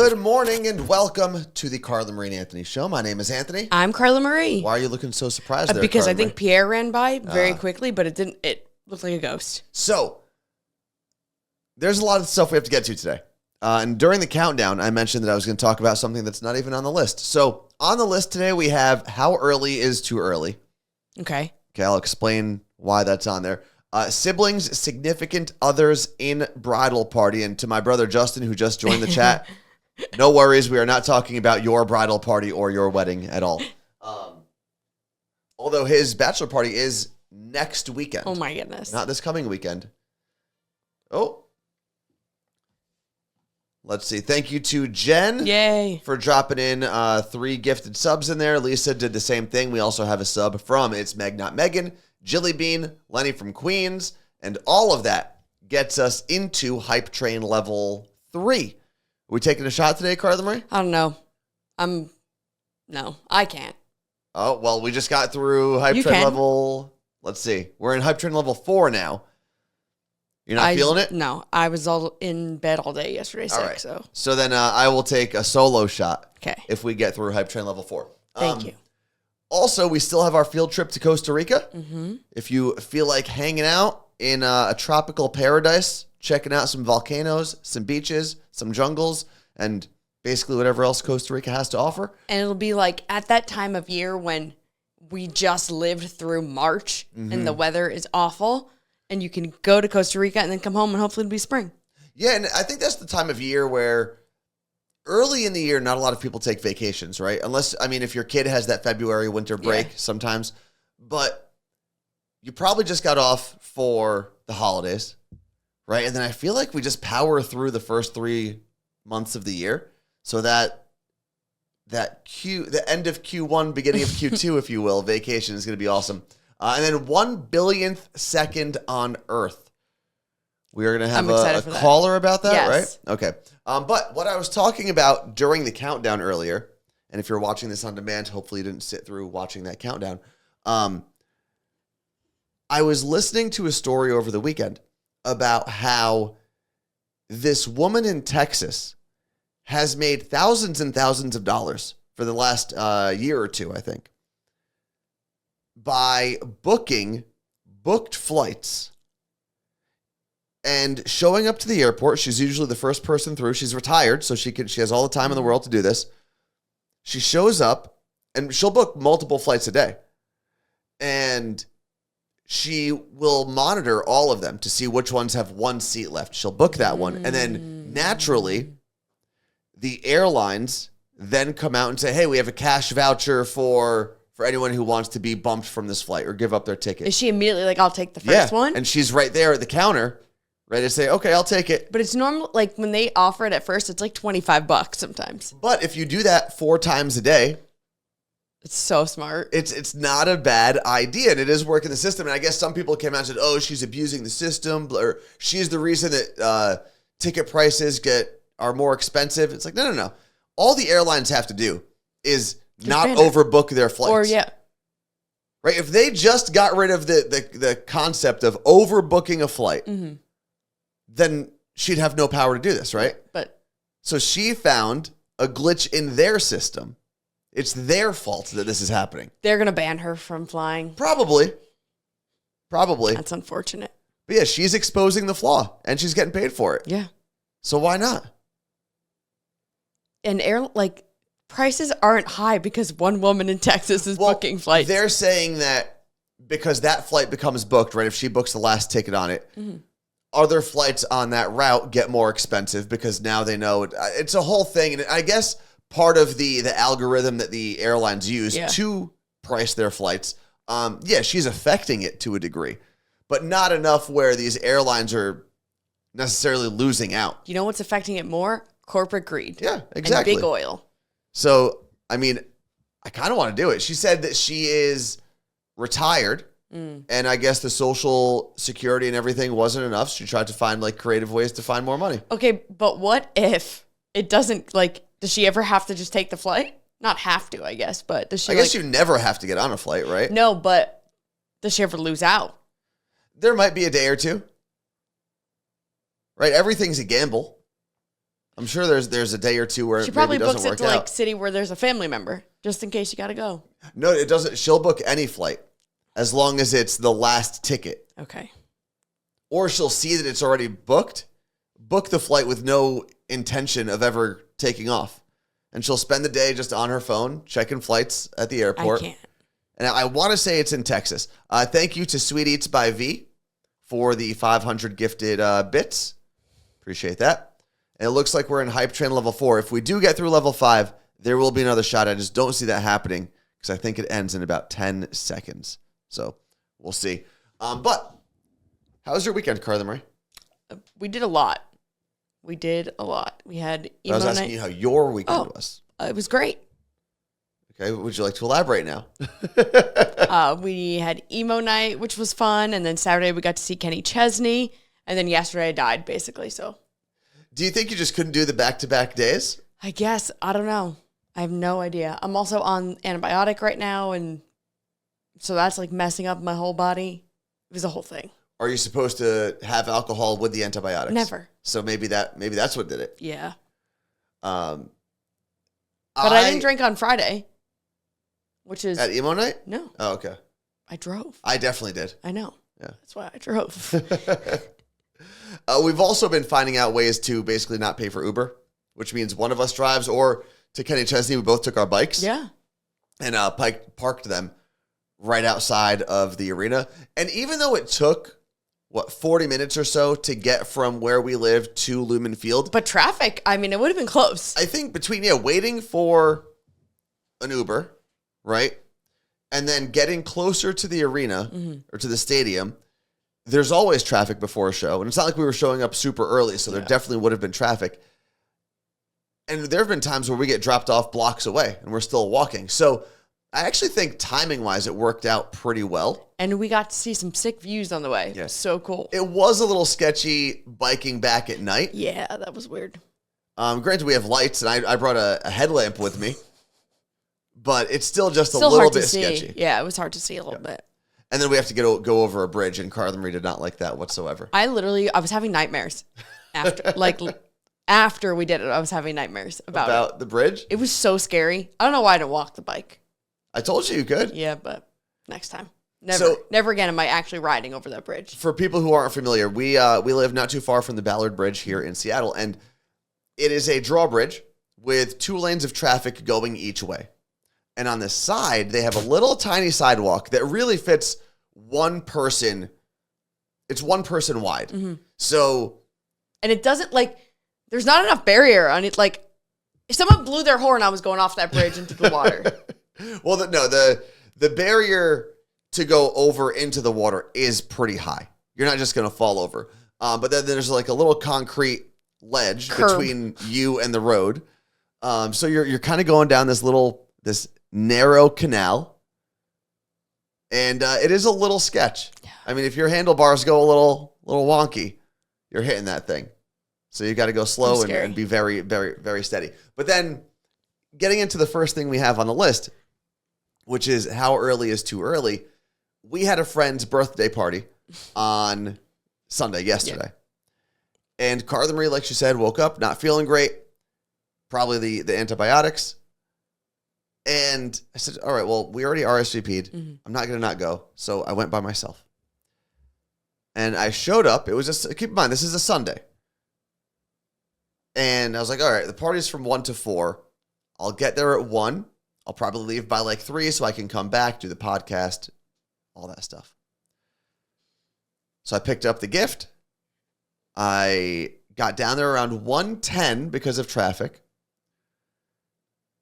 Good morning and welcome to the Carla Marie and Anthony Show. My name is Anthony. I'm Carla Marie. Why are you looking so surprised there, Because Carla I think Marie? Pierre ran by very quickly, but it looked like a ghost. So, there's a lot of stuff we have to get to today. And during the countdown, I mentioned that I was going to talk about something that's not even on the list. So, on the list today, we have how early is too early. Okay, I'll explain why that's on there. Siblings, significant others in bridal party. And to my brother Justin, who just joined the chat, no worries. We are not talking about your bridal party or your wedding at all. Although his bachelor party is next weekend. Oh my goodness. Not this coming weekend. Oh. Let's see. Thank you to Jen. Yay. For dropping in 3 gifted subs in there. Lisa did the same thing. We also have a sub from It's Meg Not Megan, Jilly Bean, Lenny from Queens, and all of that gets us into Hype Train level 3. Are we taking a shot today, Carla Marie? I don't know. No, I can't. Oh, well, we just got through Hype Train level. Let's see. We're in Hype Train level 4 now. You're not feeling it? No, I was all in bed all day yesterday, sick. Right. So then I will take a solo shot. Okay. If we get through Hype Train level 4. Thank you. Also, we still have our field trip to Costa Rica. Mm-hmm. If you feel like hanging out in a tropical paradise, checking out some volcanoes, some beaches, some jungles, and basically whatever else Costa Rica has to offer. And it'll be like at that time of year when we just lived through March and the weather is awful, and you can go to Costa Rica and then come home and hopefully it'll be spring. Yeah, and I think that's the time of year where early in the year, not a lot of people take vacations, right? Unless, if your kid has that February winter break sometimes. But you probably just got off for the holidays, right? And then I feel like we just power through the first 3 months of the year. So the end of Q1, beginning of Q2, if you will, vacation is going to be awesome. And then 1 billionth second on Earth. We are going to have a caller about that, yes. Right? Okay. But what I was talking about during the countdown earlier, and if you're watching this on demand, hopefully you didn't sit through watching that countdown. I was listening to a story over the weekend about how this woman in Texas has made thousands and thousands of dollars for the last year or two, I think, by booked flights and showing up to the airport. She's usually the first person through. She's retired, so she has all the time in the world to do this. She shows up, and she'll book multiple flights a day. And she will monitor all of them to see which ones have one seat left. She'll book that one. And then naturally, the airlines then come out and say, hey, we have a cash voucher for anyone who wants to be bumped from this flight or give up their ticket. Is she immediately like, I'll take the first one? And she's right there at the counter, ready to say, okay, I'll take it. But it's normal, like when they offer it at first, it's like $25 sometimes. But if you do that 4 times a day, it's so smart. It's not a bad idea, and it is working the system. And I guess some people came out and said, oh, she's abusing the system, or she's the reason that ticket prices are more expensive. It's like, no. All the airlines have to do is not overbook their flights. Right? If they just got rid of the concept of overbooking a flight, then she'd have no power to do this, right? So she found a glitch in their system. It's their fault that this is happening. They're going to ban her from flying. Probably. That's unfortunate. But yeah, she's exposing the flaw, and she's getting paid for it. Yeah. So why not? And prices aren't high because one woman in Texas is booking flights. They're saying that because that flight becomes booked, right? If she books the last ticket on it, other flights on that route get more expensive because now they know it's a whole thing. And I guess part of the algorithm that the airlines use to price their flights, she's affecting it to a degree, but not enough where these airlines are necessarily losing out. You know what's affecting it more? Corporate greed. Yeah, exactly. And big oil. So, I kind of want to do it. She said that she is retired, and I guess the social security and everything wasn't enough. She tried to find creative ways to find more money. Okay, but what if it doesn't, does she ever have to just take the flight? Not have to, I guess, but does she? I guess you never have to get on a flight, right? No, but does she ever lose out? There might be a day or two. Right? Everything's a gamble. I'm sure there's a day or two where She it probably maybe doesn't books it work to out. like city where there's a family member, just in case you got to go. No, it doesn't. She'll book any flight as long as it's the last ticket. Okay. Or she'll see that it's already booked, book the flight with no intention of ever taking off. And she'll spend the day just on her phone, checking flights at the airport. I can't. And I want to say it's in Texas. Thank you to Sweet Eats by V for the 500 gifted bits. Appreciate that. And it looks like we're in Hype Train level 4. If we do get through level 5, there will be another shot. I just don't see that happening because I think it ends in about 10 seconds. So we'll see. But how was your weekend, Carla Marie? We did a lot. We had emo I was asking night. you how your weekend was. It was great. Okay, would you like to elaborate now? We had emo night, which was fun, and then Saturday we got to see Kenny Chesney, and then yesterday I died, basically. So, Do you think you just couldn't do the back-to-back days? I guess I don't know. I have no idea. I'm also on antibiotic right now, and so that's like messing up my whole body. It was a whole thing. Are you supposed to have alcohol with the antibiotics? Never. So maybe that's what did it. Yeah. But I didn't drink on Friday, which is at emo night. No. Oh, okay. I drove. I definitely did. I know. Yeah. That's why I drove. We've also been finding out ways to basically not pay for Uber, which means one of us drives, or to Kenny Chesney, we both took our bikes. Yeah. And parked them right outside of the arena. And even though it took 40 minutes or so to get from where we live to Lumen Field. But traffic, I mean, it would have been close. I think between, waiting for an Uber, right? And then getting closer to the arena or to the stadium, there's always traffic before a show. And it's not like we were showing up super early, so there definitely would have been traffic. And there have been times where we get dropped off blocks away and we're still walking. So I actually think timing-wise, it worked out pretty well. And we got to see some sick views on the way. Yes. So cool. It was a little sketchy biking back at night. Yeah, that was weird. Granted, we have lights, and I brought a headlamp with me. But it's still just a Still little hard to bit see. sketchy. Yeah, it was hard to see a little bit. And then we have to go over a bridge, and Carla Marie did not like that whatsoever. I was having nightmares after. After we did it, I was having nightmares about the bridge? It was so scary. I don't know why I didn't walk the bike. I told you could. Yeah, but next time. Never again am I actually riding over that bridge. For people who aren't familiar, we live not too far from the Ballard Bridge here in Seattle, and it is a drawbridge with 2 lanes of traffic going each way. And on the side, they have a little tiny sidewalk that really fits one person. It's one person wide. Mm-hmm. So, and it doesn't there's not enough barrier on it. Like if someone blew their horn, I was going off that bridge into the water. Well, the barrier to go over into the water is pretty high. You're not just going to fall over. But then there's like a little concrete ledge between you and the road. So you're kind of going down this narrow canal. And it is a little sketch. Yeah. I mean, if your handlebars go a little wonky, you're hitting that thing. So you got to go slow and be very, very, very steady. But then getting into the first thing we have on the list, which is how early is too early. We had a friend's birthday party on Sunday, yesterday. Yeah. And Carla Marie, like she said, woke up not feeling great. Probably the antibiotics. And I said, all right, well, we already RSVP'd. Mm-hmm. I'm not going to not go. So I went by myself. And I showed up. It was just, keep in mind, this is a Sunday. And I was like, all right, the party's from 1 to 4. I'll get there at 1. I'll probably leave by 3 so I can come back, do the podcast, all that stuff. So I picked up the gift. I got down there around 1:10 because of traffic.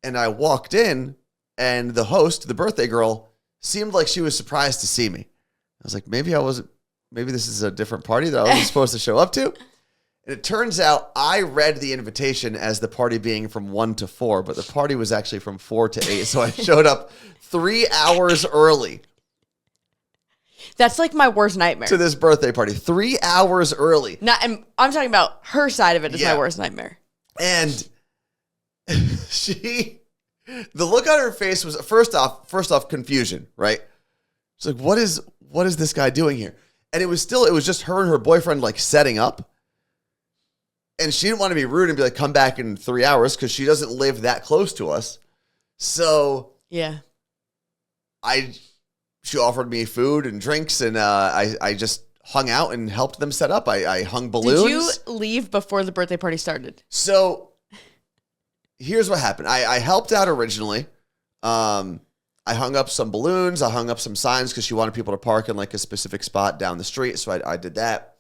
And I walked in, and the host, the birthday girl, seemed like she was surprised to see me. I was like, maybe this is a different party that I wasn't supposed to show up to. And it turns out I read the invitation as the party being from 1 to 4, but the party was actually from 4 to 8. So I showed up 3 hours early. That's like my worst nightmare. To this birthday party. 3 hours early. I'm talking about her side of it is my worst nightmare. And the look on her face was first off confusion, right? She's like, what is this guy doing here? And it was just her and her boyfriend setting up. And she didn't want to be rude and be like, come back in 3 hours because she doesn't live that close to us. So yeah. She offered me food and drinks, and I just hung out and helped them set up. I hung balloons. Did you leave before the birthday party started? So here's what happened. I helped out originally. I hung up some balloons. I hung up some signs because she wanted people to park in like a specific spot down the street. So I did that.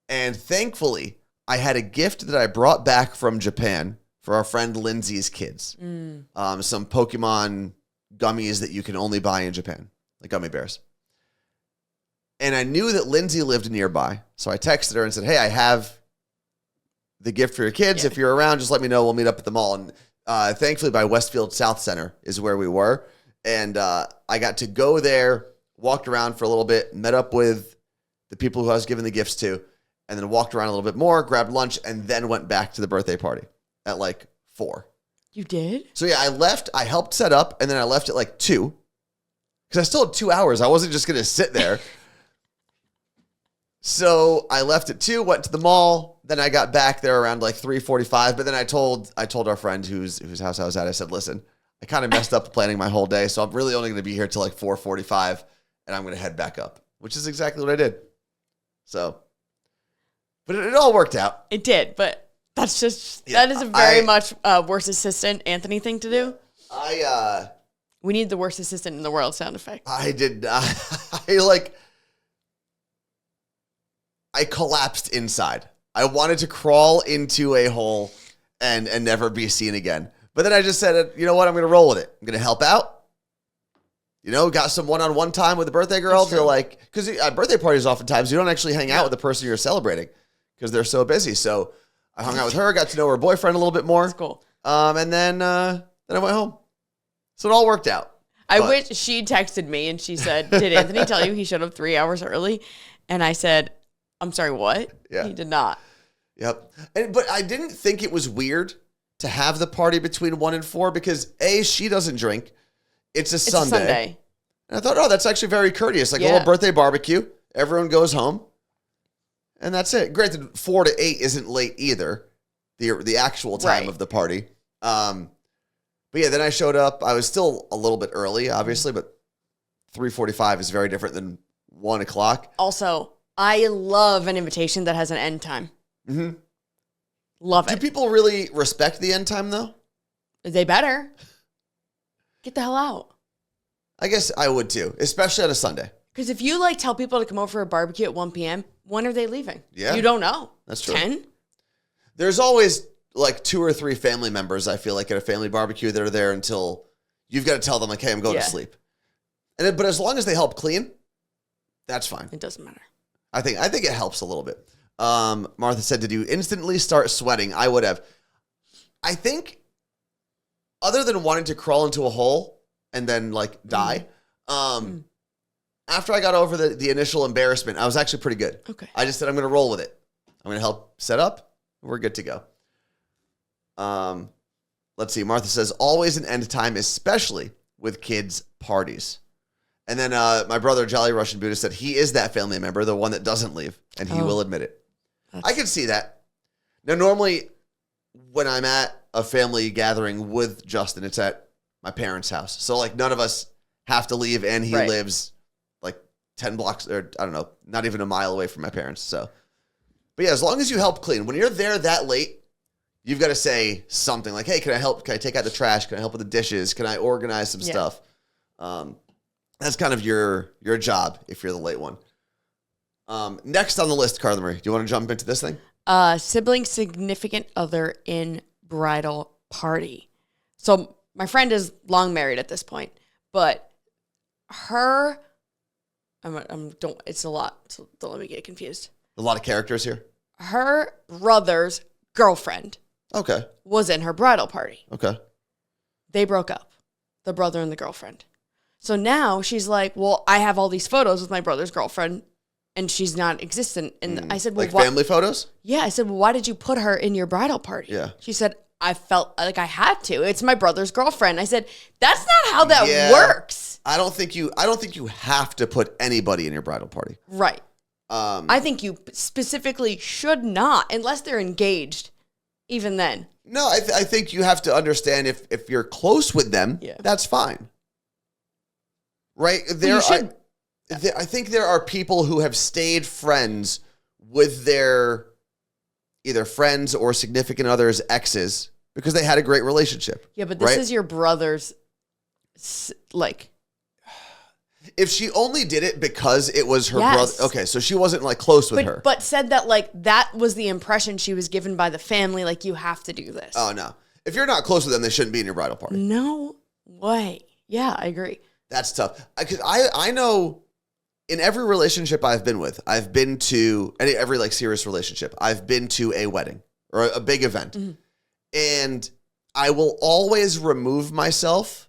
And thankfully, I had a gift that I brought back from Japan for our friend Lindsay's kids. Some Pokemon gummies that you can only buy in Japan, like gummy bears. And I knew that Lindsay lived nearby. So I texted her and said, hey, I have the gift for your kids. Yeah. If you're around, just let me know. We'll meet up at the mall. And thankfully, by Westfield South Center is where we were. And I got to go there, walked around for a little bit, met up with the people who I was giving the gifts to, and then walked around a little bit more, grabbed lunch, and then went back to the birthday party at like 4. You did? So yeah, I left. I helped set up, and then I left at like 2 because I still had 2 hours. I wasn't just going to sit there. So I left at 2, went to the mall. Then I got back there around like 3:45. But then I told our friend whose house I was at, I said, listen, I kind of messed up planning my whole day, so I'm really only going to be here till like 4:45, and I'm going to head back up, which is exactly what I did. So, but it all worked out. It did, but that's just, that is a very much worst assistant Anthony thing to do. We need the worst assistant in the world sound effect. I did. I collapsed inside. I wanted to crawl into a hole and never be seen again. But then I just said, you know what? I'm going to roll with it. I'm going to help out. You know, got some one-on-one time with the birthday girl. They're like, because at birthday parties, oftentimes you don't actually hang out with the person you're celebrating because they're so busy. So I hung out with her, got to know her boyfriend a little bit more. That's cool. And then I went home. So it all worked out. I wish she texted me and she said, did Anthony tell you he showed up 3 hours early? And I said, I'm sorry, what? Yeah. He did not. Yep. But I didn't think it was weird to have the party between 1 and 4 because A, she doesn't drink. It's a Sunday. And I thought, oh, that's actually very courteous. Like a little birthday barbecue. Everyone goes home. And that's it. Granted, 4 to 8 isn't late either. The actual time of the party. But yeah, then I showed up. I was still a little bit early, obviously, but 3:45 is very different than 1 o'clock. Also, I love an invitation that has an end time. Mm-hmm. Love it. Do people really respect the end time, though? They better. Get the hell out. I guess I would, too, especially on a Sunday. Because if you, like, tell people to come over for a barbecue at 1 p.m., when are they leaving? Yeah. You don't know. That's true. 10? There's always, like, 2 or 3 family members, I feel like, at a family barbecue that are there until you've got to tell them, like, hey, I'm going to sleep. But as long as they help clean, that's fine. It doesn't matter. I think it helps a little bit. Martha said, did you instantly start sweating? I would have. I think other than wanting to crawl into a hole and then like die, after I got over the initial embarrassment, I was actually pretty good. Okay. I just said, I'm going to roll with it. I'm going to help set up. We're good to go. Let's see. Martha says, always an end time, especially with kids' parties. And then my brother, Jolly Russian Buddha, said he is that family member, the one that doesn't leave, and he will admit it. I can see that. Now, normally, when I'm at a family gathering with Justin, it's at my parents' house. So, like, none of us have to leave, and he lives, like, 10 blocks, or, I don't know, not even a mile away from my parents. So, but yeah, as long as you help clean. When you're there that late, you've got to say something like, hey, can I help? Can I take out the trash? Can I help with the dishes? Can I organize some stuff? That's kind of your job if you're the late one. Next on the list, Carla Marie, do you want to jump into this thing? Sibling significant other in bridal party. So my friend is long married at this point, but her, it's a lot, so don't let me get confused. A lot of characters here. Her brother's girlfriend was in her bridal party. Okay. They broke up, the brother and the girlfriend. So now she's like, well, I have all these photos with my brother's girlfriend, and she's not existent. And I said, well, like family photos? Yeah. I said, well, why did you put her in your bridal party? Yeah. She said, I felt like I had to. It's my brother's girlfriend. I said, that's not how that works. I don't think you have to put anybody in your bridal party. Right. I think you specifically should not, unless they're engaged, even then. No, I think you have to understand if you're close with them, that's fine. Right? I think there are people who have stayed friends with their either friends or significant others' exes because they had a great relationship. Yeah, but this is your brother's, like... If she only did it because it was her brother. Okay, so she wasn't like close with her. But said that like that was the impression she was given by the family, like you have to do this. Oh, no. If you're not close with them, they shouldn't be in your bridal party. No way. Yeah, I agree. That's tough. Because I know in every relationship I've been with, I've been to, every like serious relationship, I've been to a wedding or a big event. Mm-hmm. And I will always remove myself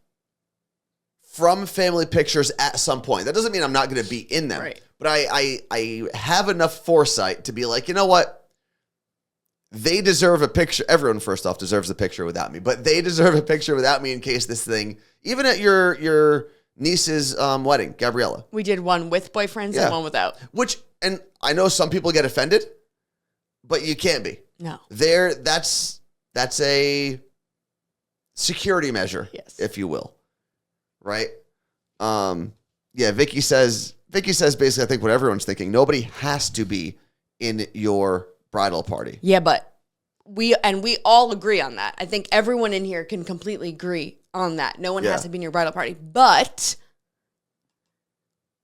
from family pictures at some point. That doesn't mean I'm not going to be in them. Right. But I have enough foresight to be like, you know what? They deserve a picture. Everyone, first off, deserves a picture without me. But they deserve a picture without me in case this thing, even at your niece's wedding, Gabriella. We did one with boyfriends and one without. And I know some people get offended, but you can't be. No. That's a security measure, if you will. Right? Vicky says basically, I think what everyone's thinking, nobody has to be in your bridal party. Yeah, but we all agree on that. I think everyone in here can completely agree on that. No one has to be in your bridal party. But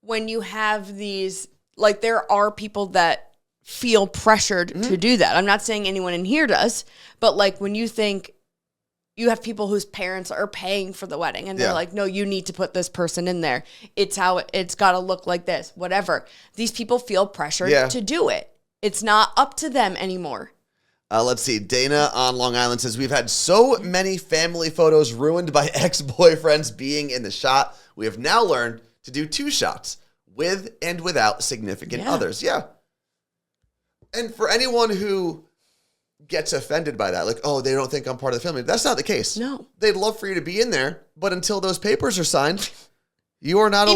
when you have these, like there are people that feel pressured to do that. I'm not saying anyone in here does, but like when you think, you have people whose parents are paying for the wedding and they're like, no, you need to put this person in there. It's how it's got to look like this, whatever. These people feel pressured to do it. It's not up to them anymore. Let's see. Dana on Long Island says, we've had so many family photos ruined by ex-boyfriends being in the shot. We have now learned to do 2 shots with and without significant others. Yeah. And for anyone who gets offended by that, like, oh, they don't think I'm part of the family. That's not the case. No. They'd love for you to be in there, but until those papers are signed, you are not a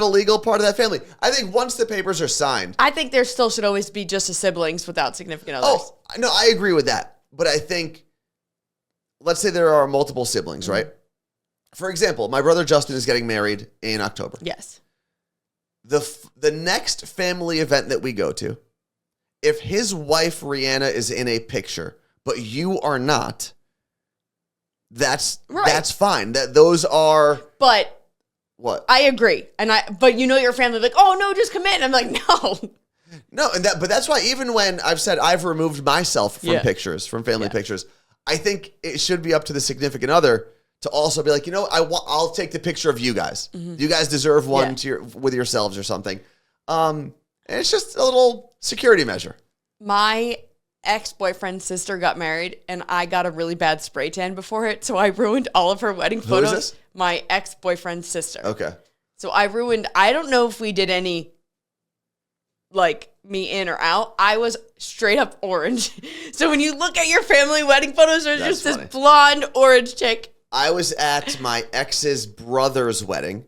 legal part of that family. I think once the papers are signed, I think there still should always be just a siblings without significant others. Oh, no, I agree with that. But I think, let's say there are multiple siblings, right? For example, my brother Justin is getting married in October. Yes. The next family event that we go to, if his wife, Rihanna, is in a picture, but you are not, that's fine. Those are... But... What? I agree. But you know your family like, oh, no, just come in. I'm like, no. No, but that's why even when I've said I've removed myself from pictures, from family pictures, I think it should be up to the significant other to also be like, you know, I'll take the picture of you guys. Mm-hmm. You guys deserve one with yourselves or something. And it's just a little security measure. My ex-boyfriend's sister got married, and I got a really bad spray tan before it, so I ruined all of her wedding photos. Who is this? My ex-boyfriend's sister. Okay. So I don't know if we did any, like, me in or out. I was straight up orange. So when you look at your family wedding photos, there's just this blonde orange chick. I was at my ex's brother's wedding,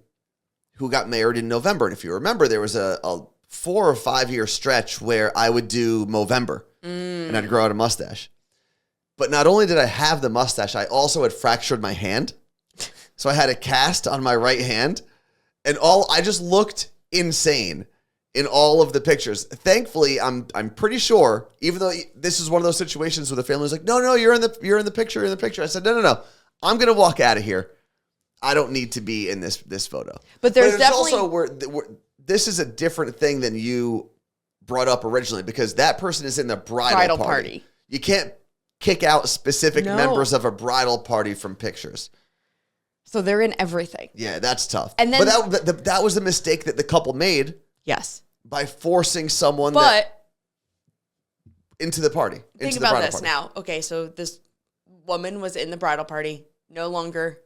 who got married in November. And if you remember, there was a 4 or 5 year stretch where I would do Movember and I'd grow out a mustache. But not only did I have the mustache, I also had fractured my hand. So I had a cast on my right hand, and I just looked insane in all of the pictures. Thankfully, I'm pretty sure, even though this is one of those situations where the family was like, no, you're in the picture. I said, no. I'm going to walk out of here. I don't need to be in this photo. But there's definitely also this is a different thing than you brought up originally, because that person is in the bridal party. You can't kick out specific members of a bridal party from pictures. So they're in everything. Yeah, that's tough. And then, but that was a mistake that the couple made. Yes. By forcing someone into the party. Think about this now. Okay, so this woman was in the bridal party, no longer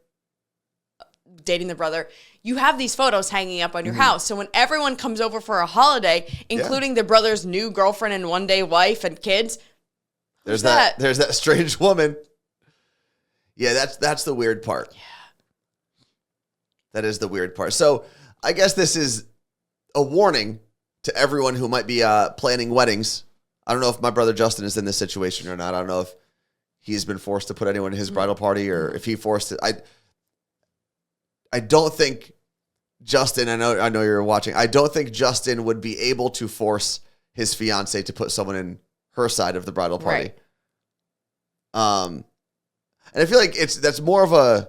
dating the brother. You have these photos hanging up on your house. So when everyone comes over for a holiday, including the brother's new girlfriend and one-day wife and kids, there's that strange woman. Yeah, that's the weird part. Yeah. That is the weird part. So I guess this is a warning to everyone who might be planning weddings. I don't know if my brother Justin is in this situation or not. I don't know if he's been forced to put anyone in his bridal party or if he forced it. I don't think Justin, I know you're watching. I don't think Justin would be able to force his fiance to put someone in her side of the bridal party. Right. And I feel like that's more of a.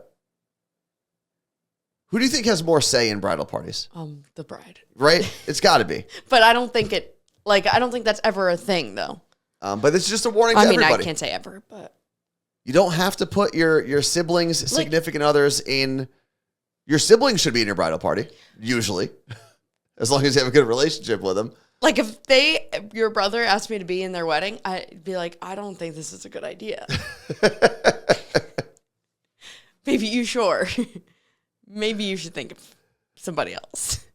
Who do you think has more say in bridal parties? The bride. Right? It's got to be. But I don't think I don't think that's ever a thing, though. But it's just a warning to everybody. I can't say ever, but. You don't have to put your siblings, significant others in. Your siblings should be in your bridal party, usually, as long as you have a good relationship with them. Like if your brother asked me to be in their wedding, I'd be like, I don't think this is a good idea. Maybe you sure. Maybe you should think of somebody else.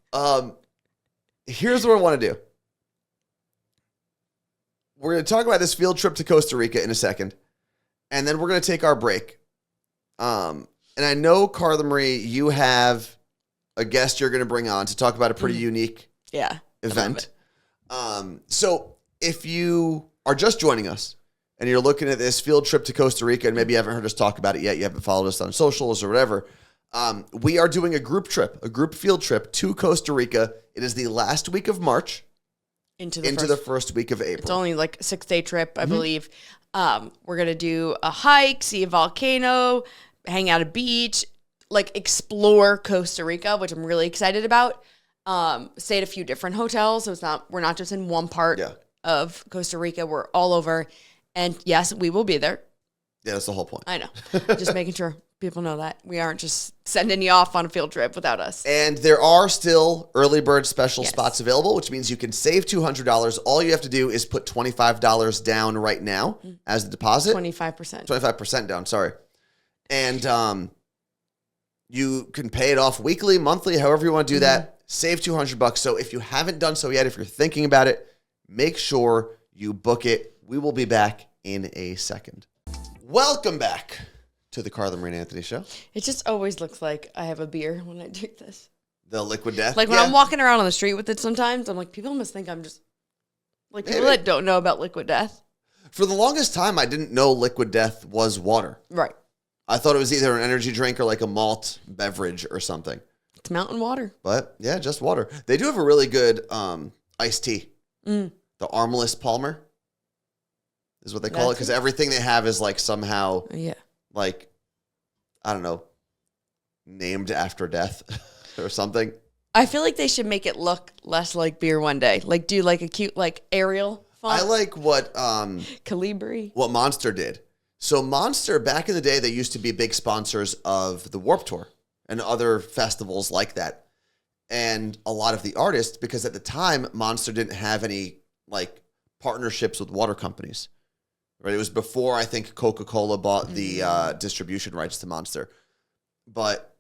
Here's what I want to do. We're going to talk about this field trip to Costa Rica in a second, and then we're going to take our break. And I know, Carla Marie, you have a guest you're going to bring on to talk about a pretty unique event. So if you are just joining us and you're looking at this field trip to Costa Rica and maybe you haven't heard us talk about it yet, you haven't followed us on socials or whatever, we are doing a group field trip to Costa Rica. It is the last week of March into the first week of April. It's only like a 6-day trip, I believe. We're going to do a hike, see a volcano, hang out at a beach, like explore Costa Rica, which I'm really excited about. Stay at a few different hotels, so we're not just in one part of Costa Rica. We're all over, and yes, we will be there. Yeah, that's the whole point. I know. Just making sure people know that we aren't just sending you off on a field trip without us. And there are still early bird special spots available, which means you can save $200. All you have to do is put $25 down right now as the deposit. 25%. 25% down. Sorry. And you can pay it off weekly, monthly, however you want to do that. Save $200. So if you haven't done so yet, if you're thinking about it, make sure you book it. We will be back in a second. Welcome back to the Carla Marie and Anthony Show. It just always looks like I have a beer when I drink this. The Liquid Death? Like when I'm walking around on the street with it sometimes, I'm like, people must think I'm just... Like people that don't know about Liquid Death. For the longest time, I didn't know Liquid Death was water. Right. I thought it was either an energy drink or like a malt beverage or something. It's mountain water. But yeah, just water. They do have a really good iced tea. The Armless Palmer is what they call it, because everything they have is like somehow like, I don't know, named after death or something. I feel like they should make it look less like beer one day. Like do like a cute like Arial font. I like what Calibri. What Monster did. So Monster, back in the day, they used to be big sponsors of the Warped Tour and other festivals like that. And a lot of the artists, because at the time, Monster didn't have any like partnerships with water companies. Right? It was before, I think, Coca-Cola bought the distribution rights to Monster. But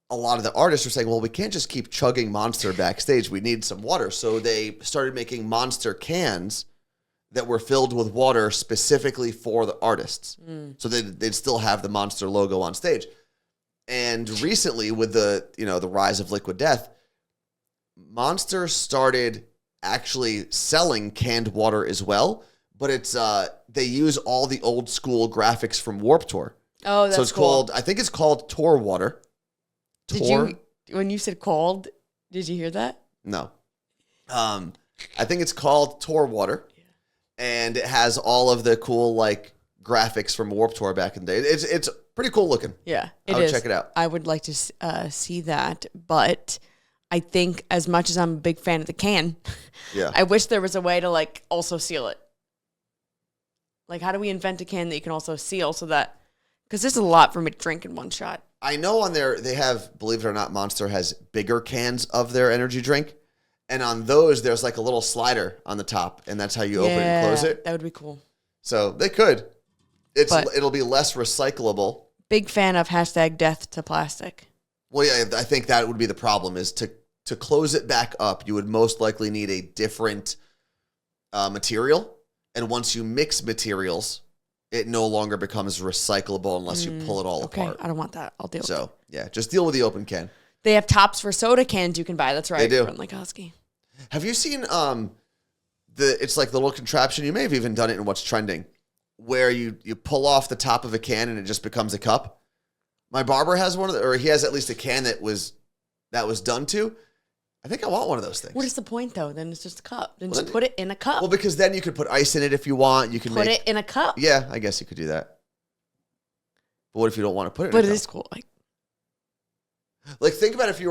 a lot of the artists were saying, well, we can't just keep chugging Monster backstage. We need some water. So they started making Monster cans that were filled with water specifically for the artists. So they'd still have the Monster logo on stage. And recently, with the rise of Liquid Death, Monster started actually selling canned water as well, but it's they use all the old school graphics from Warped Tour. Oh, that's so it's cool. called, I think it's called Tour Water. When you said called, did you hear that? No. I think it's called Tour Water. And it has all of the cool like graphics from Warped Tour back in the day. It's pretty cool looking. Yeah, I would check it out. I would like to see that, but I think as much as I'm a big fan of the can, I wish there was a way to like also seal it. Like, how do we invent a can that you can also seal so that, because there's a lot for me to drink in one shot. I know on there they have, believe it or not, Monster has bigger cans of their energy drink. And on those, there's like a little slider on the top, and that's how you open and close it. That would be cool. So they could. It'll be less recyclable. Big fan of #death to plastic. Well, yeah, I think that would be the problem is to close it back up, you would most likely need a different material. And once you mix materials, it no longer becomes recyclable unless you pull it all apart. I don't want that. I'll deal with it. So, yeah, just deal with the open can. They have tops for soda cans you can buy. That's right. They do. Like Husky. Have you seen it's like the little contraption, you may have even done it in What's Trending, where you pull off the top of a can and it just becomes a cup? My barber has one or he has at least a can that was done to. I think I want one of those things. What is the point though? Then it's just a cup. Then just put it in a cup. Well, because then you could put ice in it if you want. You can put it in a cup. Yeah, I guess you could do that. But what if you don't want to put it in a cup? But it is cool. Like think about if you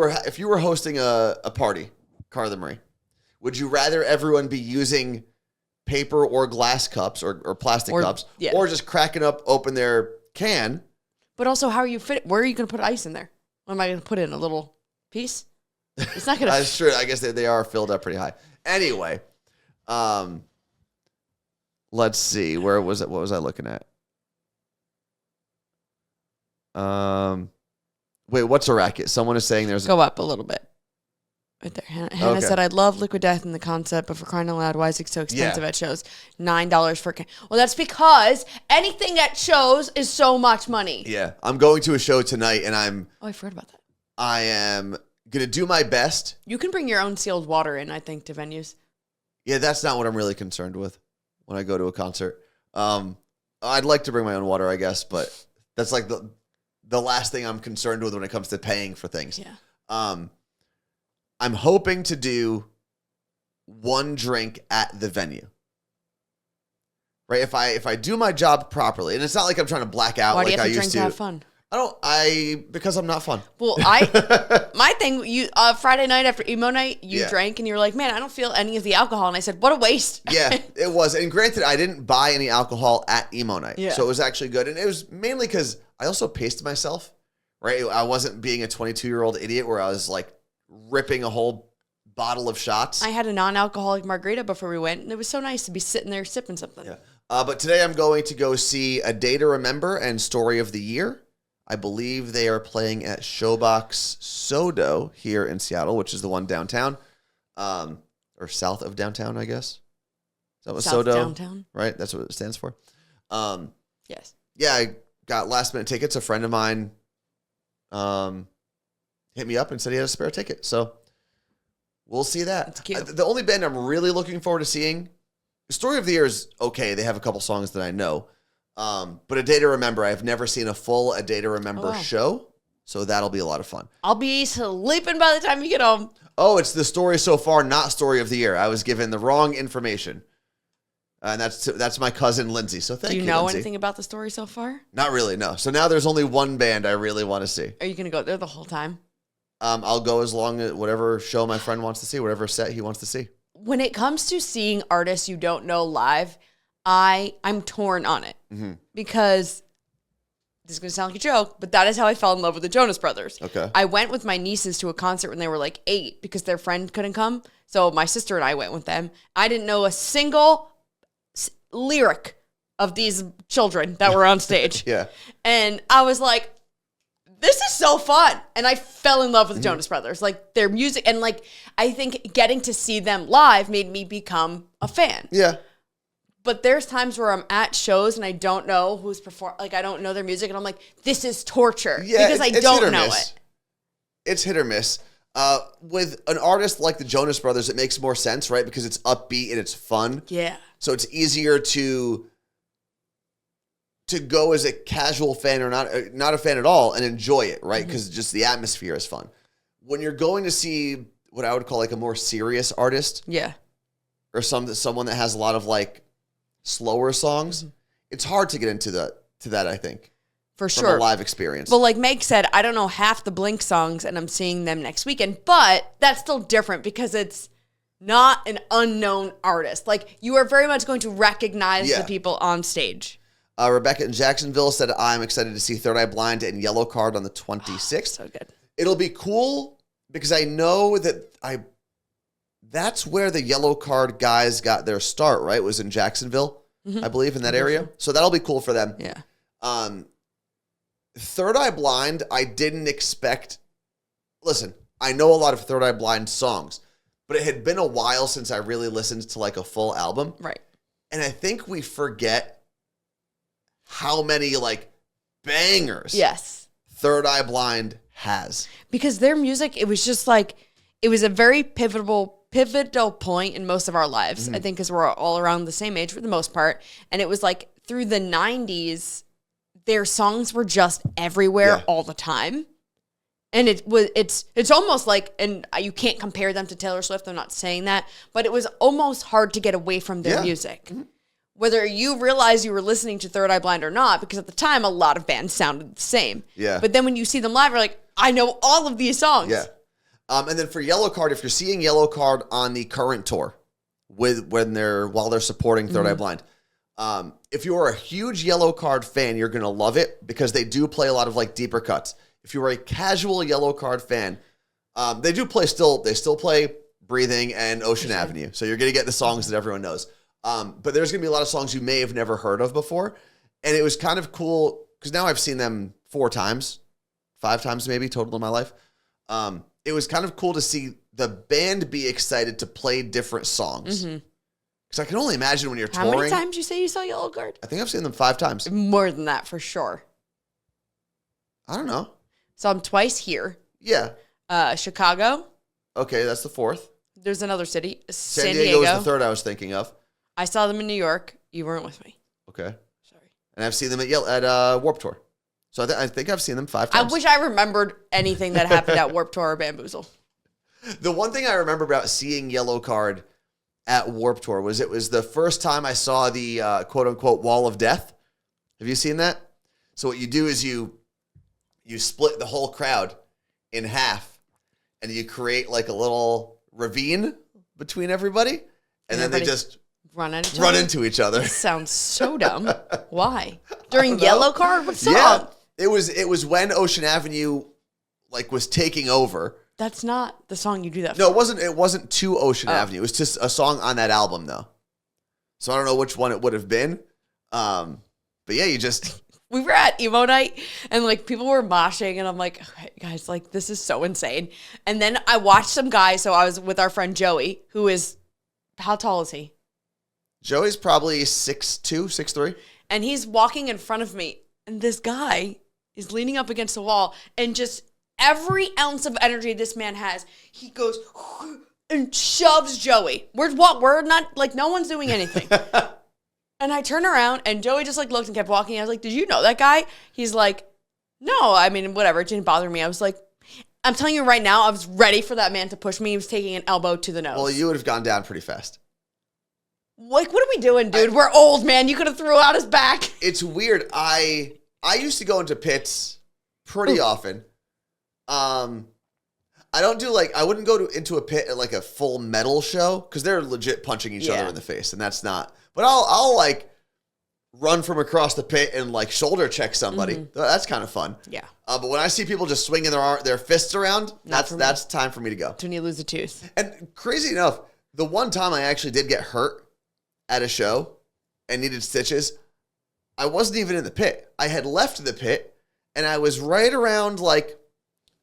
were hosting a party, Carla Marie, would you rather everyone be using paper or glass cups or plastic cups, or just cracking open their can? But also, how are you fit? Where are you going to put ice in there? What am I going to put in? A little piece? It's not going to. That's true. I guess they are filled up pretty high. Anyway, let's see. Where was it? What was I looking at? Wait, what's a racket? Someone is saying there's... Go up a little bit. Right there. Hannah said, I'd love Liquid Death in the concept, but for crying out loud, why is it so expensive at shows? $9 for a can. Well, that's because anything at shows is so much money. Yeah. I'm going to a show tonight, and I forgot about that. I am going to do my best. You can bring your own sealed water in, I think, to venues. Yeah, that's not what I'm really concerned with when I go to a concert. I'd like to bring my own water, I guess, but that's like the last thing I'm concerned with when it comes to paying for things. Yeah. I'm hoping to do one drink at the venue. Right? If I do my job properly, and it's not like I'm trying to black out like I used to. Why do you have to drink to have fun? Because I'm not fun. Well, my thing, Friday night after emo night, you drank and you were like, man, I don't feel any of the alcohol. And I said, what a waste. Yeah, it was. And granted, I didn't buy any alcohol at emo night. Yeah. So it was actually good. And it was mainly because I also paced myself, right? I wasn't being a 22-year-old idiot where I was like ripping a whole bottle of shots. I had a non-alcoholic margarita before we went, and it was so nice to be sitting there sipping something. Yeah. But today I'm going to go see A Day to Remember and Story of the Year. I believe they are playing at Showbox Sodo here in Seattle, which is the one downtown, or south of downtown, I guess. Is that what South Sodo? Downtown? Right? That's what it stands for. Yes. Yeah, I got last minute tickets. A friend of mine hit me up and said he had a spare ticket. So we'll see that. That's cute. The only band I'm really looking forward to seeing, Story of the Year is okay. They have a couple songs that I know. But A Day to Remember, I've never seen a full A Day to Remember show. So that'll be a lot of fun. I'll be sleeping by the time you get home. Oh, it's the story so far, not Story of the Year. I was given the wrong information. And that's my cousin, Lindsay. So thank you, Do you know Lindsay. anything about the story so far? Not really, no. So now there's only one band I really want to see. Are you going to go there the whole time? I'll go as long as whatever show my friend wants to see, whatever set he wants to see. When it comes to seeing artists you don't know live, I'm torn on it. Mm-hmm. Because this is going to sound like a joke, but that is how I fell in love with the Jonas Brothers. Okay. I went with my nieces to a concert when they were like 8 because their friend couldn't come. So my sister and I went with them. I didn't know a single lyric of these children that were on stage. Yeah. And I was like, this is so fun. And I fell in love with the Jonas Brothers. Like their music. And like, I think getting to see them live made me become a fan. Yeah. But there's times where I'm at shows and I don't know who's performing. Like I don't know their music. And I'm like, this is torture. Yeah, because I don't know it. It's hit or miss. With an artist like the Jonas Brothers, it makes more sense, right? Because it's upbeat and it's fun. Yeah. So it's easier to go as a casual fan or not a fan at all and enjoy it, right? Because just the atmosphere is fun. When you're going to see what I would call like a more serious artist, yeah, or someone that has a lot of like slower songs, it's hard to get into that. I think for from sure, a live experience. But like Meg said, I don't know half the Blink songs, and I'm seeing them next weekend. But that's still different because it's not an unknown artist. Like you are very much going to recognize the people on stage. Rebecca in Jacksonville said, I'm excited to see Third Eye Blind and Yellow Card on the 26th. So good. It'll be cool because I know that's where the Yellow Card guys got their start, right? It was in Jacksonville, I believe, in that area. So that'll be cool for them. Yeah. Third Eye Blind, I didn't expect. Listen, I know a lot of Third Eye Blind songs, but it had been a while since I really listened to like a full album. Right. And I think we forget how many like bangers yes Third Eye Blind has. Because their music, it was just like, it was a very pivotal point in most of our lives. I think because we're all around the same age for the most part. And it was like through the 90s, their songs were just everywhere all the time. And it's almost like, and you can't compare them to Taylor Swift, I'm not saying that, but it was almost hard to get away from their music. Whether you realize you were listening to Third Eye Blind or not, because at the time, a lot of bands sounded the same. Yeah. But then when you see them live, you're like, I know all of these songs. Yeah. And then for Yellowcard, if you're seeing Yellowcard on the current tour while they're supporting Third Eye Blind, if you're a huge Yellowcard fan, you're going to love it because they do play a lot of like deeper cuts. If you were a casual Yellowcard fan, they still play Breathing and Ocean Avenue. So you're going to get the songs that everyone knows. But there's going to be a lot of songs you may have never heard of before. And it was kind of cool because now I've seen them 4 times, 5 times maybe total in my life. It was kind of cool to see the band be excited to play different songs. Because I can only imagine when you're touring. How many times you say you saw Yellowcard? I think I've seen them 5 times. More than that, for sure. I don't know. Saw them twice here. Yeah. Chicago. Okay, that's the 4th. There's another city. San Diego was the 3rd I was thinking of. I saw them in New York. You weren't with me. Okay. Sorry. And I've seen them at Warped Tour. So I think I've seen them 5 times. I wish I remembered anything that happened at Warped Tour or Bamboozle. The one thing I remember about seeing Yellowcard at Warped Tour was it was the first time I saw the quote-unquote Wall of Death. Have you seen that? So what you do is you split the whole crowd in half, and you create like a little ravine between everybody, and then they just run into each other. That sounds so dumb. Why? During Yellowcard? What song? Yeah, it was when Ocean Avenue like was taking over. That's not the song you do that for. No, it wasn't to Ocean Avenue. It was just a song on that album though. So I don't know which one it would have been. But yeah, you just we were at emo night and like people were moshing and I'm like, okay, guys, like this is so insane. And then I watched some guys. So I was with our friend Joey, who is, how tall is he? Joey's probably 6'2", 6'3". And he's walking in front of me. And this guy is leaning up against the wall and just every ounce of energy this man has, he goes and shoves Joey. We're not, like no one's doing anything. And I turned around and Joey just like looked and kept walking. I was like, did you know that guy? He's like, no, I mean, whatever. It didn't bother me. I was like, I'm telling you right now, I was ready for that man to push me. He was taking an elbow to the nose. Well, you would have gone down pretty fast. Like, what are we doing, dude? We're old, man. You could have threw out his back. It's weird. I used to go into pits pretty often. I don't do I wouldn't go into a pit at like a full metal show because they're legit punching each other in the face, and that's not. But I'll like run from across the pit and like shoulder check somebody. That's kind of fun. Yeah. But when I see people just swinging their fists around, that's time for me to go. When you lose a tooth. And crazy enough, the one time I actually did get hurt at a show and needed stitches, I wasn't even in the pit. I had left the pit and I was right around like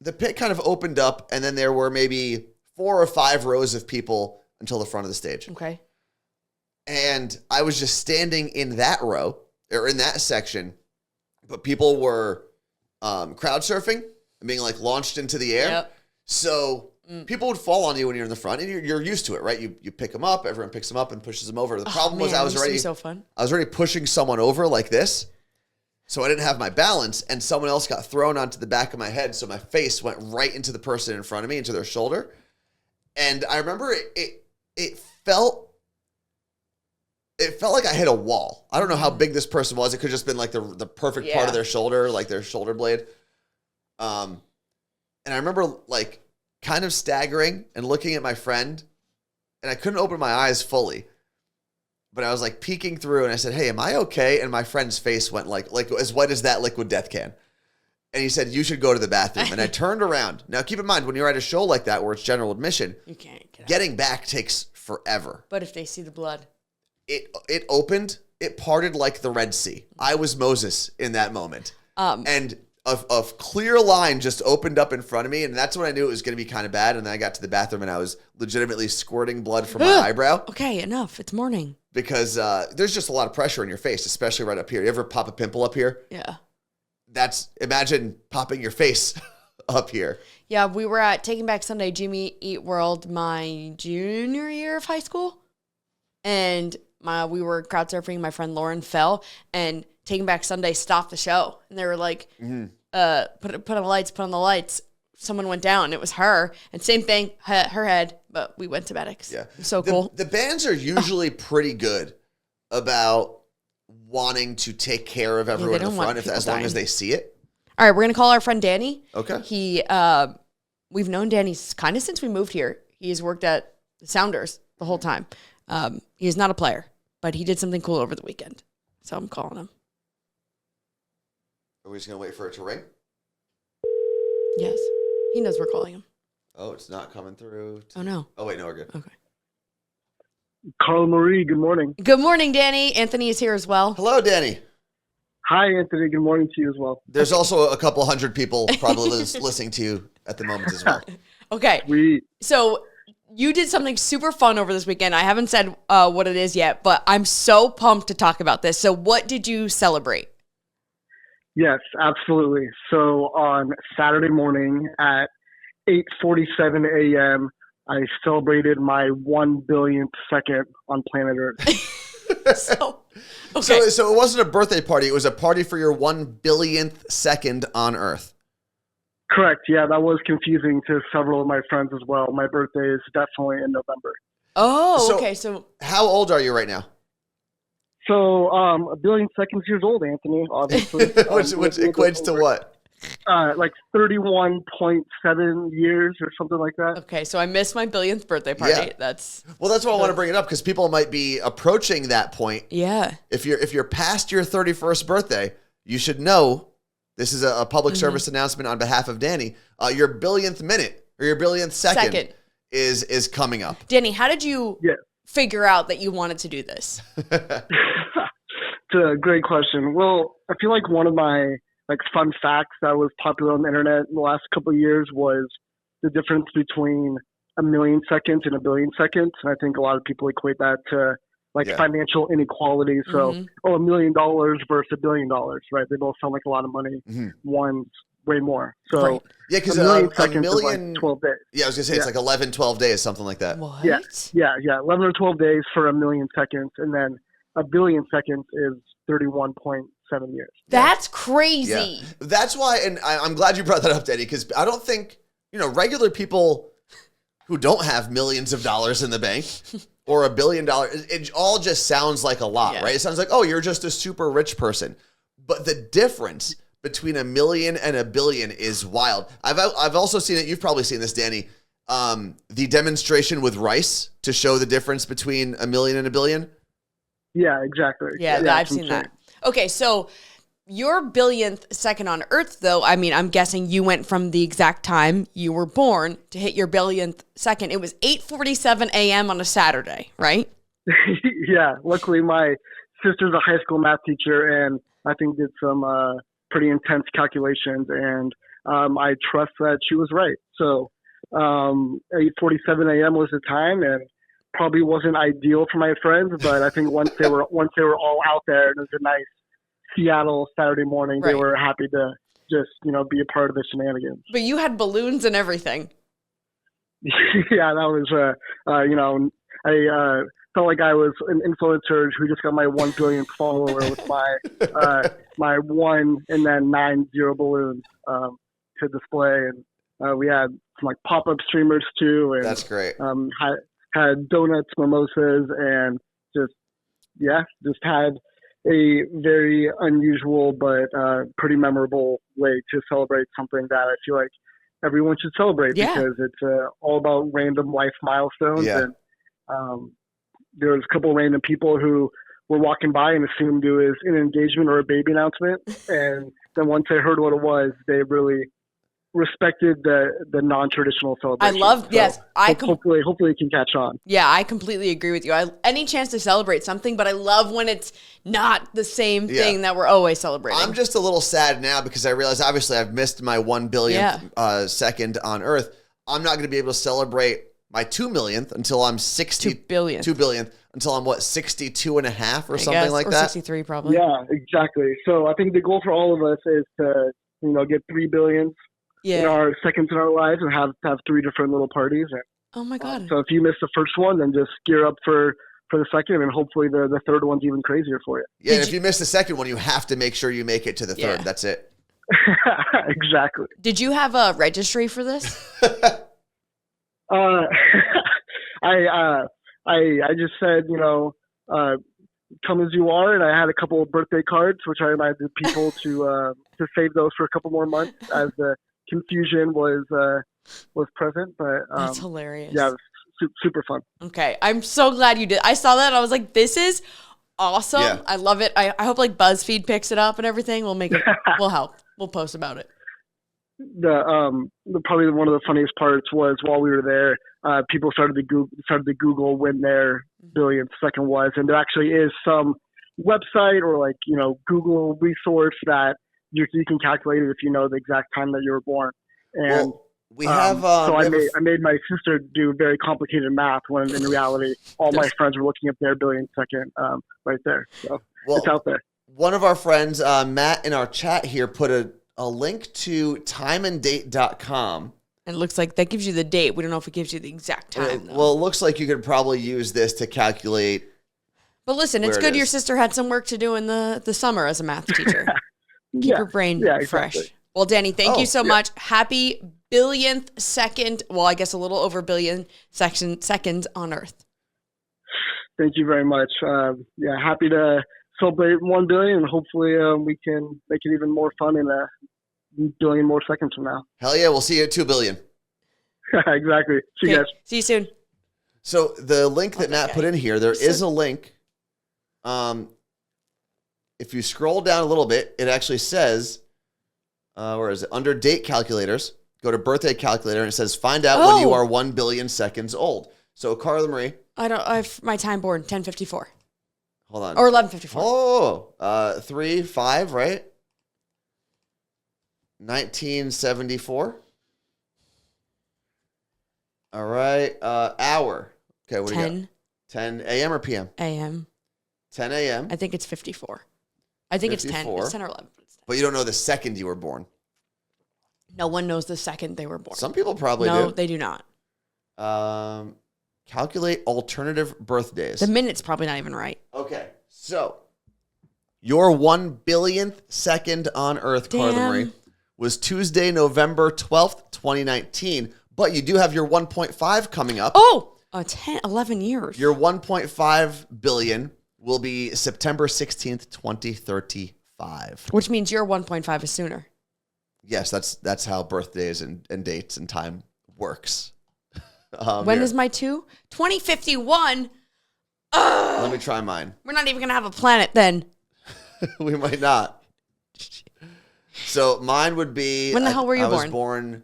the pit kind of opened up and then there were maybe 4 or 5 rows of people until the front of the stage. Okay. And I was just standing in that row or in that section, but people were crowd surfing and being like launched into the air. Yep. So people would fall on you when you're in the front, and you're used to it, right? You pick them up, everyone picks them up and pushes them over. The problem was I was already pushing someone over like this, so I didn't have my balance, and someone else got thrown onto the back of my head, so my face went right into the person in front of me, into their shoulder. And I remember it felt like I hit a wall. I don't know how big this person was. It could have just been like the perfect part of their shoulder, like their shoulder blade. And I remember like kind of staggering and looking at my friend, and I couldn't open my eyes fully. But I was like peeking through and I said, "Hey, am I okay?" And my friend's face went like as white as that liquid death can. And he said, "You should go to the bathroom." And I turned around. Now keep in mind, when you're at a show like that where it's general admission, you can't getting back takes forever. But if they see the blood. It opened, it parted like the Red Sea. I was Moses in that moment. And a clear line just opened up in front of me, and that's when I knew it was going to be kind of bad. And then I got to the bathroom, and I was legitimately squirting blood from my eyebrow. Okay, enough. It's morning. Because there's just a lot of pressure in your face, especially right up here. You ever pop a pimple up here? Yeah. Imagine popping your face up here. Yeah, we were at Taking Back Sunday, Jimmy Eat World, my junior year of high school. And we were crowd surfing. My friend Lauren fell, and Taking Back Sunday stopped the show. And they were like, put on the lights. Someone went down. It was her. And same thing, her head, but we went to medics. Yeah. So cool. The bands are usually pretty good about wanting to take care of everyone in the front as long as they see it. All right, we're going to call our friend Danny. Okay. We've known Danny kind of since we moved here. He's worked at the Sounders the whole time. He's not a player, but he did something cool over the weekend. So I'm calling him. Are we just going to wait for it to ring? Yes. He knows we're calling him. Oh, it's not coming through. Oh, no. Oh, wait, no, we're good. Okay. Carl Marie, good morning. Good morning, Danny. Anthony is here as well. Hello, Danny. Hi, Anthony. Good morning to you as well. There's also a couple hundred people probably listening to you at the moment as well. Okay. So you did something super fun over this weekend. I haven't said what it is yet, but I'm so pumped to talk about this. So what did you celebrate? Yes, absolutely. So on Saturday morning at 8:47 a.m., I celebrated my 1 billionth second on planet Earth. So it wasn't a birthday party. It was a party for your 1 billionth second on Earth. Correct. Yeah, that was confusing to several of my friends as well. My birthday is definitely in November. Oh, okay. So how old are you right now? So 1 billion seconds years old, Anthony, obviously. which equates to what? Like 31.7 years or something like that. Okay, so I missed my billionth birthday party. Yeah. That's why I want to bring it up, because people might be approaching that point. Yeah. If you're past your 31st birthday, you should know, this is a public service announcement on behalf of Danny. Your billionth minute or your billionth second is coming up. Danny, how did you figure out that you wanted to do this? It's a great question. Well, I feel like one of my fun facts that was popular on the internet in the last couple of years was the difference between 1 million seconds and 1 billion seconds. And I think a lot of people equate that to financial inequality. So, $1 million versus $1 billion, right? They both sound like a lot of money. One's way more. So, yeah, because 1 million seconds is like 12 days. Yeah, I was gonna say it's like 11, 12 days, something like that. What? Yeah. 11 or 12 days for 1 million seconds, and then 1 billion seconds is 31.7 years. That's crazy. Yeah. That's why, and I'm glad you brought that up, Danny, because I don't think, regular people who don't have millions of dollars in the bank or $1 billion, it all just sounds like a lot, right? It sounds like, oh, you're just a super rich person. But the difference between 1 million and 1 billion is wild. I've also seen it. You've probably seen this, Danny. The demonstration with rice to show the difference between 1 million and 1 billion. Yeah, exactly. Yeah, I've seen that. Okay, so your billionth second on Earth, though, I mean, I'm guessing you went from the exact time you were born to hit your billionth second. It was 8:47 a.m. on a Saturday, right? Yeah. Luckily, my sister's a high school math teacher, and I think did some pretty intense calculations, and I trust that she was right. So 8:47 a.m. was the time, and probably wasn't ideal for my friends, but I think once they were all out there and it was a nice Seattle Saturday morning, they were happy to just, be a part of the shenanigans. But you had balloons and everything. Yeah, that was, I felt like I was an influencer who just got my 1 billionth follower with my 1 and then 9 zero balloons to display. And we had some pop-up streamers too. And, that's great. Had donuts, mimosas, and just had a very unusual but pretty memorable way to celebrate something that I feel like everyone should celebrate because it's all about random life milestones. Yeah. And there was a couple of random people who were walking by and assumed it was an engagement or a baby announcement. And then once they heard what it was, they really respected the non-traditional celebration. I love, hopefully it can catch on. Yeah, I completely agree with you. Any chance to celebrate something, but I love when it's not the same thing that we're always celebrating. I'm just a little sad now because I realize obviously I've missed my 1 billionth second on Earth. I'm not going to be able to celebrate my 2 millionth until I'm 60. 2 billion. 2 billionth until I'm 62 and a half or something like that? 63 probably. Yeah, exactly. So I think the goal for all of us is to, get 3 billions in our seconds in our lives and have 3 different little parties. And, Oh my God. so if you miss the first one, then just gear up for the second, and hopefully the third one's even crazier for you. Yeah, and if you miss the second one, you have to make sure you make it to the third. Yeah. That's it. Exactly. Did you have a registry for this? I just said, come as you are, and I had a couple of birthday cards, which I reminded people to save those for a couple more months as the confusion was present. But That's hilarious. Yeah, it was super fun. Okay, I'm so glad you did. I saw that and I was like, this is awesome. Yeah. I love it. I hope like BuzzFeed picks it up and everything. We'll make it. We'll help. We'll post about it. Probably one of the funniest parts was while we were there, people started to Google when their billionth second was, and there actually is some website or Google resource that you can calculate it if you know the exact time that you were born. And we have. So I made my sister do very complicated math when in reality all my friends were looking up their billionth second right there. So it's out there. One of our friends, Matt, in our chat here put a link to timeanddate.com. And it looks like that gives you the date. We don't know if it gives you the exact time. Well, it looks like you could probably use this to calculate. But listen, it's good your sister had some work to do in the summer as a math teacher. Keep her brain fresh. Well, Danny, thank you so much. Happy billionth second. Well, I guess a little over billion seconds on Earth. Thank you very much. Happy to celebrate 1 billion, and hopefully we can make it even more fun in a billion more seconds from now. Hell yeah, we'll see you at 2 billion. Exactly. See you guys. See you soon. So the link that Matt put in here, there is a link. If you scroll down a little bit, it actually says, where is it? Under date calculators, go to birthday calculator, and it says find out when you are 1 billion seconds old. So Carla Marie. My time born, 10:54. Hold on. Or 11:54. Oh, 3-5, right? 1974. All right. Hour. Okay, what do you got? 10 a.m. or p.m.? A.m. 10 a.m. I think it's 54. I think 54. It's 10. It's 10 or 11. But you don't know the second you were born. No one knows the second they were born. Some people probably do. No, they do not. Calculate alternative birthdays. The minute's probably not even right. Okay, so your 1 billionth second on Earth, Carla Marie, was Tuesday, November 12th, 2019. But you do have your 1.5 coming up. 11 years. Your 1.5 billion will be September 16th, 2035. Which means your 1.5 is sooner. Yes, that's how birthdays and dates and time works. When is my 2? 2051. Let me try mine. We're not even going to have a planet then. We might not. So mine would be... When the hell were you born? I was born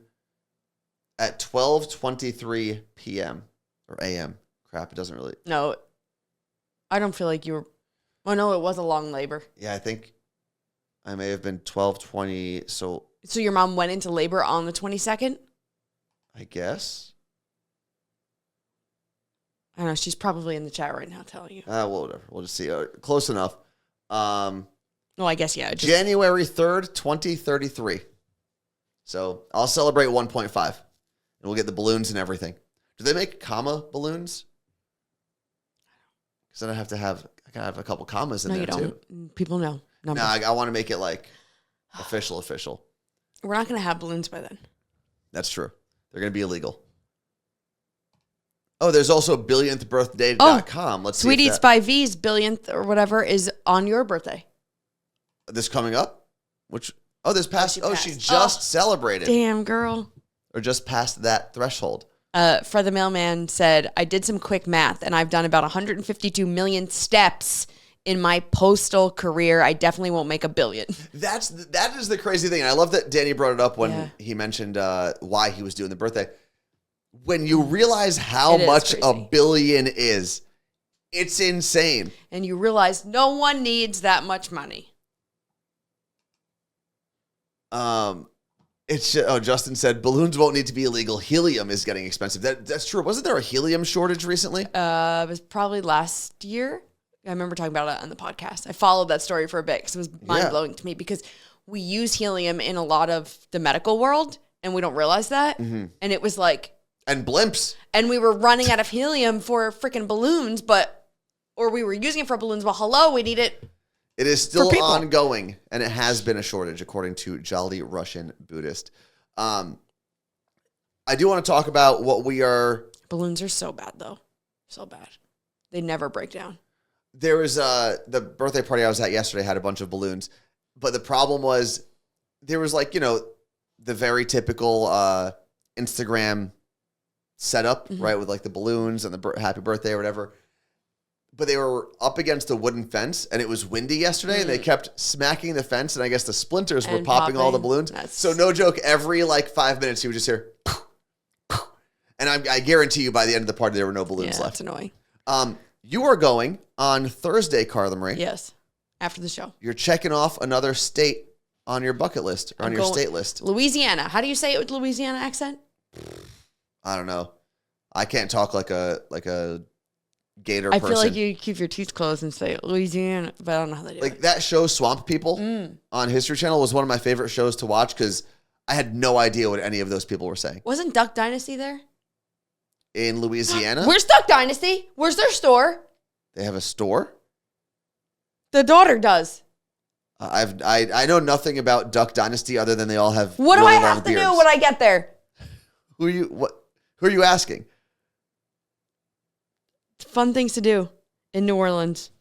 at 12:23 p.m. or a.m. Crap, it doesn't really... No, I don't feel like you were... Oh, no, it was a long labor. Yeah, I think I may have been 12:20, so your mom went into labor on the 22nd? I guess. I don't know. She's probably in the chat right now telling you. Well, whatever. We'll just see. Close enough. Well, I guess, yeah. January 3rd, 2033. So I'll celebrate 1.5. And we'll get the balloons and everything. Do they make comma balloons? Because then I gotta have a couple commas in there too. People know. No, I want to make it like official. We're not going to have balloons by then. That's true. They're going to be illegal. Oh, there's also billionthbirthday.com. Let's see. Sweet Eats by V's billionth or whatever is on your birthday. This coming up? This past. She just celebrated. Damn, girl. Or just passed that threshold. Fred the Mailman said, I did some quick math and I've done about 152 million steps in my postal career. I definitely won't make 1 billion. That is the crazy thing. And I love that Danny brought it up when he mentioned why he was doing the birthday. When you realize how much crazy 1 billion is, it's insane. And you realize no one needs that much money. Justin said balloons won't need to be illegal. Helium is getting expensive. That's true. Wasn't there a helium shortage recently? It was probably last year. I remember talking about it on the podcast. I followed that story for a bit because it was mind blowing to me because we use helium in a lot of the medical world. and we don't realize that. Mm-hmm. And it was like, and blimps. and we were running out of helium for freaking balloons, or we were using it for balloons. Well, hello, we need it. It is still ongoing, and it has been a shortage, according to Jolly Russian Buddhist. I do want to talk about what we are. Balloons are so bad, though. So bad. They never break down. There was the birthday party I was at yesterday had a bunch of balloons, but the problem was there was like, the very typical Instagram setup, right, with like the balloons and the happy birthday or whatever. But they were up against a wooden fence, and it was windy yesterday, and they kept smacking the fence, and I guess the splinters were popping all the balloons. So no joke, every like 5 minutes you would just hear, and I guarantee you by the end of the party there were no balloons left. That's annoying. You are going on Thursday, Carla Marie. Yes, after the show. You're checking off another state on your bucket list, or on your state list. Louisiana. How do you say it with Louisiana accent? I don't know. I can't talk like a gator person. I feel like you keep your teeth closed and say Louisiana, but I don't know how they do it. Like that show, Swamp People, on History Channel was one of my favorite shows to watch because I had no idea what any of those people were saying. Wasn't Duck Dynasty there? In Louisiana? Where's Duck Dynasty? Where's their store? They have a store? The daughter does. I know nothing about Duck Dynasty other than they all have What really do I long have to beards. do when I get there? Who are you asking? Fun things to do in New Orleans.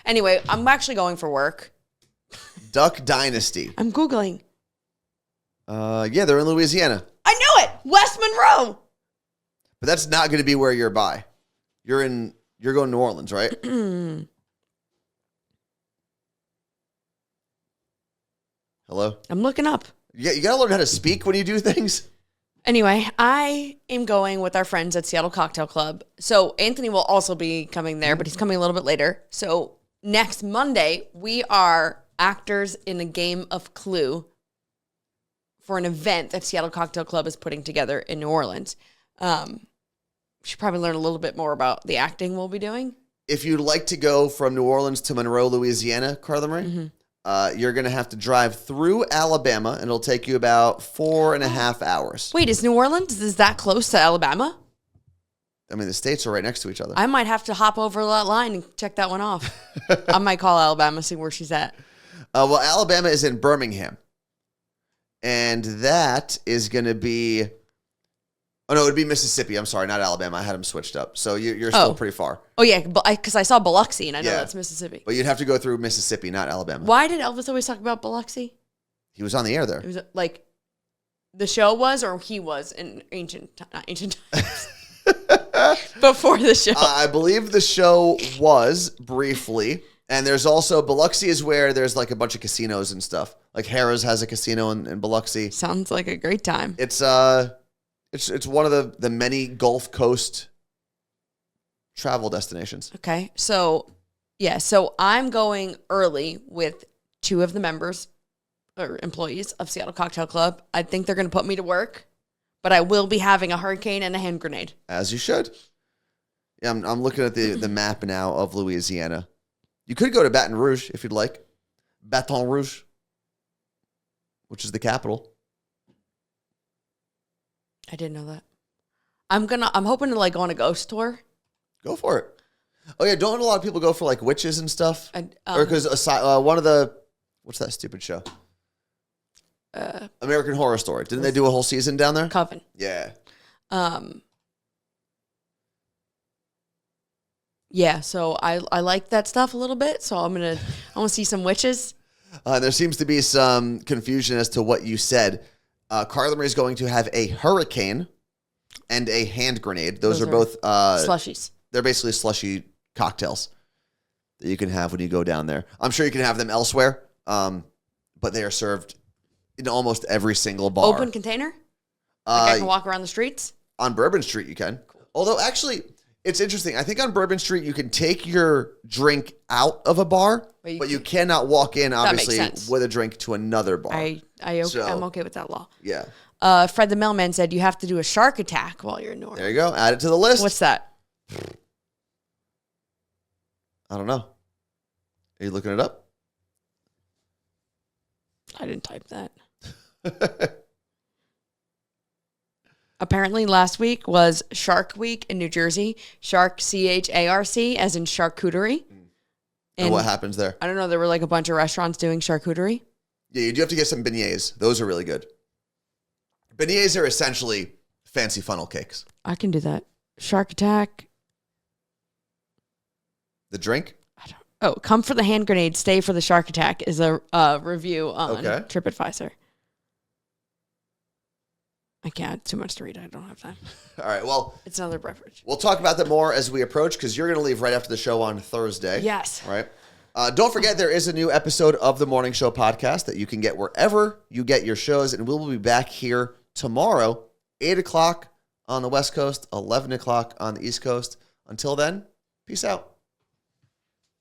Anyway, I'm actually going for work. Duck Dynasty. I'm Googling. Yeah, they're in Louisiana. I knew it! West Monroe! But that's not going to be where you're by. You're going to New Orleans, right? Hello? I'm looking up. You got to learn how to speak when you do things. Anyway, I am going with our friends at Seattle Cocktail Club. So Anthony will also be coming there, but he's coming a little bit later. So next Monday, we are actors in a game of Clue for an event that Seattle Cocktail Club is putting together in New Orleans. We should probably learn a little bit more about the acting we'll be doing. If you'd like to go from New Orleans to Monroe, Louisiana, Carla Marie, you're going to have to drive through Alabama, and it'll take you about 4.5 hours. Wait, is New Orleans, is that close to Alabama? I mean, the states are right next to each other. I might have to hop over that line and check that one off. I might call Alabama, see where she's at. Well, Alabama is in Birmingham. And that is going to be... Oh, no, it would be Mississippi. I'm sorry, not Alabama. I had them switched up. So you're still pretty far. Oh, yeah, because I saw Biloxi, and I know that's Mississippi. But you'd have to go through Mississippi, not Alabama. Why did Elvis always talk about Biloxi? He was on the air there. It was like the show was, or he was in not ancient times. Before the show. I believe the show was briefly. And there's also, Biloxi is where there's like a bunch of casinos and stuff. Like Harrah's has a casino in Biloxi. Sounds like a great time. It's one of the many Gulf Coast travel destinations. Okay. So I'm going early with 2 of the members or employees of Seattle Cocktail Club. I think they're going to put me to work, but I will be having a hurricane and a hand grenade. As you should. Yeah, I'm looking at the map now of Louisiana. You could go to Baton Rouge if you'd like. Baton Rouge, which is the capital. I didn't know that. I'm hoping to like go on a ghost tour. Go for it. Oh yeah, don't a lot of people go for like witches and stuff? Or because one of the, what's that stupid show? American Horror Story. Didn't they do a whole season down there? Coven. Yeah. Yeah, so I like that stuff a little bit. So I want to see some witches. There seems to be some confusion as to what you said. Carla Marie is going to have a hurricane and a hand grenade. Those are both slushies. They're basically slushy cocktails that you can have when you go down there. I'm sure you can have them elsewhere, but they are served in almost every single bar. Open container? Like I can walk around the streets? On Bourbon Street, you can. Cool. Although, actually, it's interesting. I think on Bourbon Street, you can take your drink out of a bar, but you cannot walk in, obviously, with a drink to another bar. I'm okay with that law. Yeah. Fred the Mailman said you have to do a shark attack while you're in New Orleans. There you go. Add it to the list. What's that? I don't know. Are you looking it up? I didn't type that. Apparently last week was Shark Week in New Jersey. Shark, CHARC, as in charcuterie. And what happens there? I don't know. There were like a bunch of restaurants doing charcuterie. Yeah, you do have to get some beignets. Those are really good. Beignets are essentially fancy funnel cakes. I can do that. Shark Attack. The drink? Come for the hand grenade, stay for the Shark Attack is a review on TripAdvisor. I can't. Too much to read. I don't have time. All right. Well, it's another beverage. We'll talk about that more as we approach because you're going to leave right after the show on Thursday. Yes. Right. Don't forget there is a new episode of the Morning Show podcast that you can get wherever you get your shows, and we'll be back here tomorrow, 8 o'clock on the West Coast, 11 o'clock on the East Coast. Until then, peace out.